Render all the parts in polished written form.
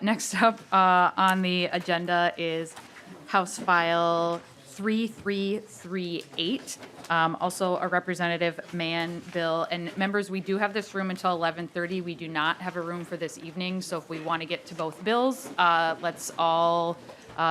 Next up on the agenda is House File 3338, also a Representative Mann bill. And members, we do have this room until 11:30. We do not have a room for this evening, so if we want to get to both bills, let's all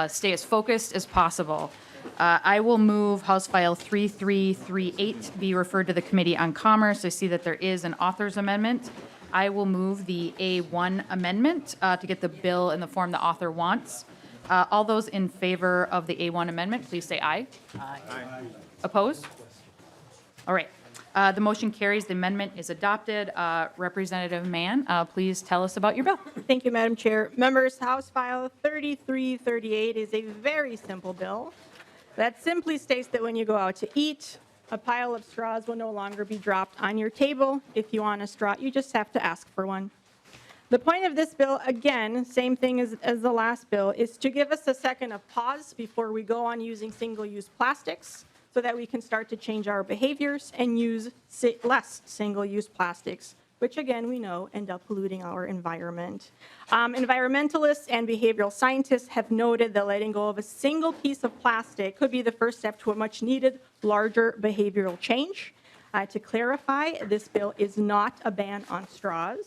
stay as focused as possible. I will move House File 3338 be referred to the Committee on Commerce. I see that there is an author's amendment. I will move the A1 amendment to get the bill in the form the author wants. All those in favor of the A1 amendment, please say aye. Aye. Opposed? All right. The motion carries. The amendment is adopted. Representative Mann, please tell us about your bill. Thank you, Madam Chair. Members, House File 3338 is a very simple bill that simply states that when you go out to eat, a pile of straws will no longer be dropped on your table. If you want a straw, you just have to ask for one. The point of this bill, again, same thing as the last bill, is to give us a second of pause before we go on using single-use plastics so that we can start to change our behaviors and use less single-use plastics, which again, we know end up polluting our environment. Environmentalists and behavioral scientists have noted that letting go of a single piece of plastic could be the first step to a much needed larger behavioral change. To clarify, this bill is not a ban on straws.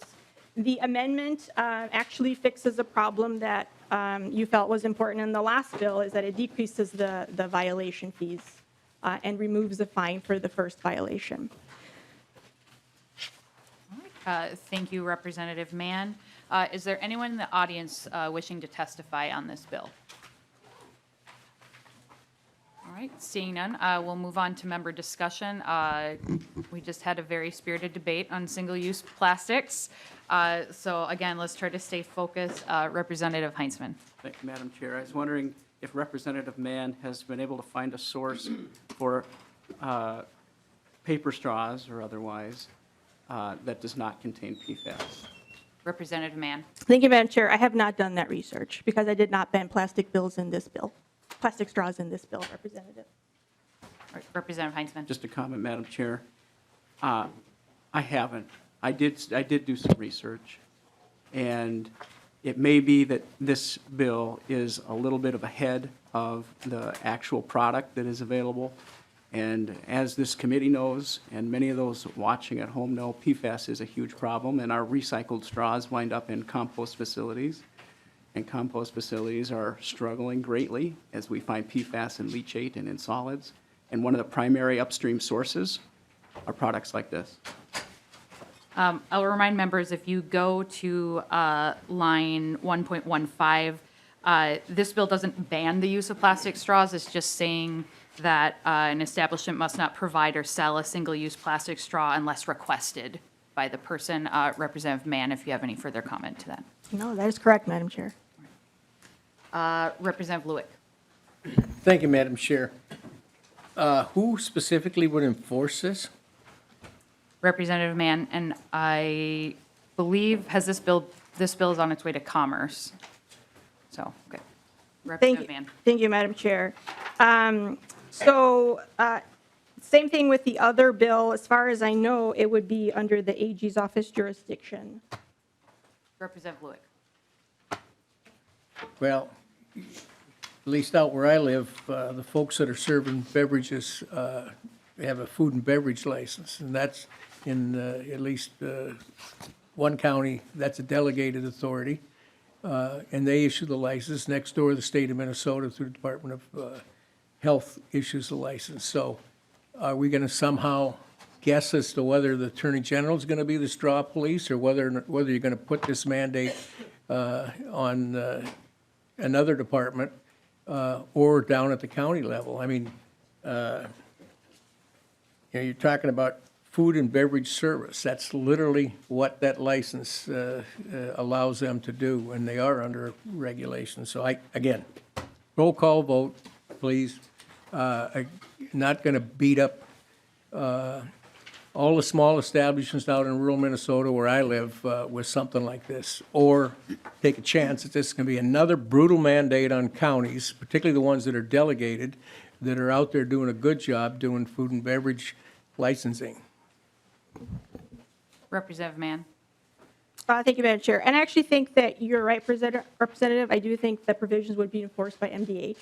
The amendment actually fixes a problem that you felt was important in the last bill, is that it decreases the violation fees and removes the fine for the first violation. Thank you, Representative Mann. Is there anyone in the audience wishing to testify on this bill? All right, seeing none, we'll move on to member discussion. We just had a very spirited debate on single-use plastics. So again, let's try to stay focused. Representative Heinzman. Thank you, Madam Chair. I was wondering if Representative Mann has been able to find a source for paper straws or otherwise that does not contain PFAS. Representative Mann. Thank you, Madam Chair. I have not done that research because I did not ban plastic bills in this bill. Plastic straws in this bill, Representative. All right, Representative Heinzman. Just a comment, Madam Chair. I haven't. I did do some research, and it may be that this bill is a little bit of ahead of the actual product that is available. And as this committee knows, and many of those watching at home know, PFAS is a huge problem, and our recycled straws wind up in compost facilities. And compost facilities are struggling greatly as we find PFAS in leachate and in solids. And one of the primary upstream sources are products like this. I'll remind members, if you go to line 1.15, this bill doesn't ban the use of plastic straws. It's just saying that an establishment must not provide or sell a single-use plastic straw unless requested by the person. Representative Mann, if you have any further comment to that. No, that is correct, Madam Chair. Representative Lewick. Thank you, Madam Chair. Who specifically would enforce this? Representative Mann, and I believe this bill is on its way to Commerce. So, okay. Representative Mann. Thank you, Madam Chair. Same thing with the other bill. As far as I know, it would be under the AG's office jurisdiction. Representative Lewick. Well, at least out where I live, the folks that are serving beverages have a food and beverage license, and that's in at least one county, that's a delegated authority, and they issue the license. Next door, the state of Minnesota, through the Department of Health, issues the license. So are we going to somehow guess as to whether the Attorney General is going to be the straw police, or whether you're going to put this mandate on another department or down at the county level? I mean, you're talking about food and beverage service. That's literally what that license allows them to do, and they are under regulation. So again, roll call vote, please. I'm not going to beat up all the small establishments out in rural Minnesota where I live with something like this, or take a chance that this can be another brutal mandate on counties, particularly the ones that are delegated, that are out there doing a good job doing food and beverage licensing. Representative Mann. Thank you, Madam Chair. And I actually think that you're right, Representative. I do think the provisions would be enforced by MDH,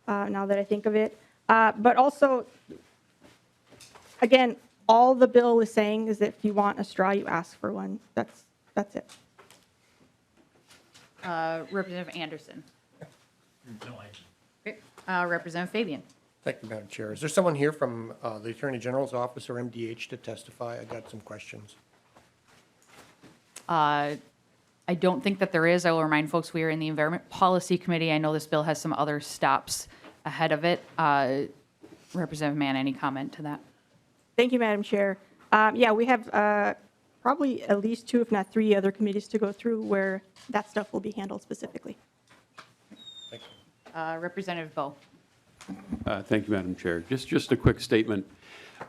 now that I think of it. But also, again, all the bill is saying is that if you want a straw, you ask for one. That's it. Representative Anderson. Okay. Representative Fabian. Thank you, Madam Chair. Is there someone here from the Attorney General's office or MDH to testify? I got some questions. I don't think that there is. I will remind folks we are in the Environment Policy Committee. I know this bill has some other stops ahead of it. Representative Mann, any comment to that? Thank you, Madam Chair. Yeah, we have probably at least 2, if not 3 other committees to go through where that stuff will be handled specifically. Thank you. Representative Bowe. Thank you, Madam Chair. Just a quick statement.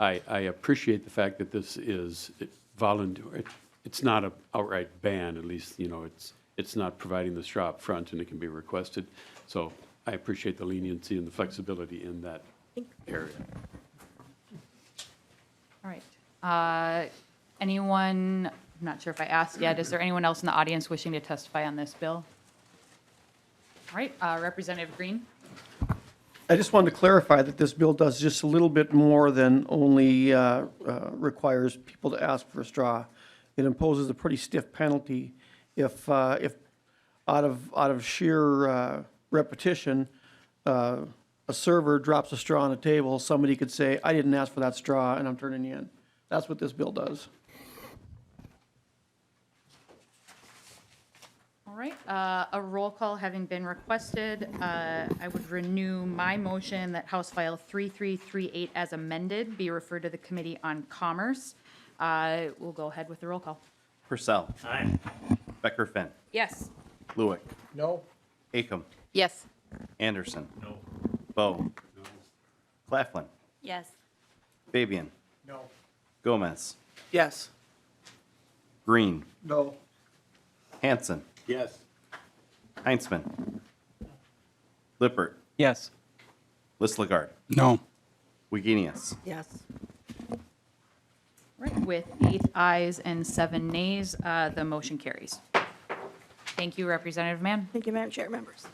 I appreciate the fact that this is voluntary. It's not an outright ban, at least, you know, it's not providing the straw up front and it can be requested. So I appreciate the leniency and the flexibility in that area. All right. Anyone, I'm not sure if I asked yet, is there anyone else in the audience wishing to testify on this bill? All right, Representative Green. I just wanted to clarify that this bill does just a little bit more than only requires people to ask for a straw. It imposes a pretty stiff penalty if out of sheer repetition, a server drops a straw on a table, somebody could say, I didn't ask for that straw and I'm turning you in. That's what this bill does. All right, a roll call having been requested, I would renew my motion that House File 3338 as amended be referred to the Committee on Commerce. We'll go ahead with the roll call. Purcell. Aye. Becker Finn. Yes. Lewick. No? Acom. Yes. Anderson. No. Bowe. No. Claflin. Yes. Fabian. No. Gomez. Yes. Green. No. Hanson. Yes. Heinzman. Lippert. Yes. Listlegard. No. Wigenius. Yes. Right, with 8 ayes and 7 nays, the motion carries. Thank you, Representative Mann. Thank you, Madam Chair, members.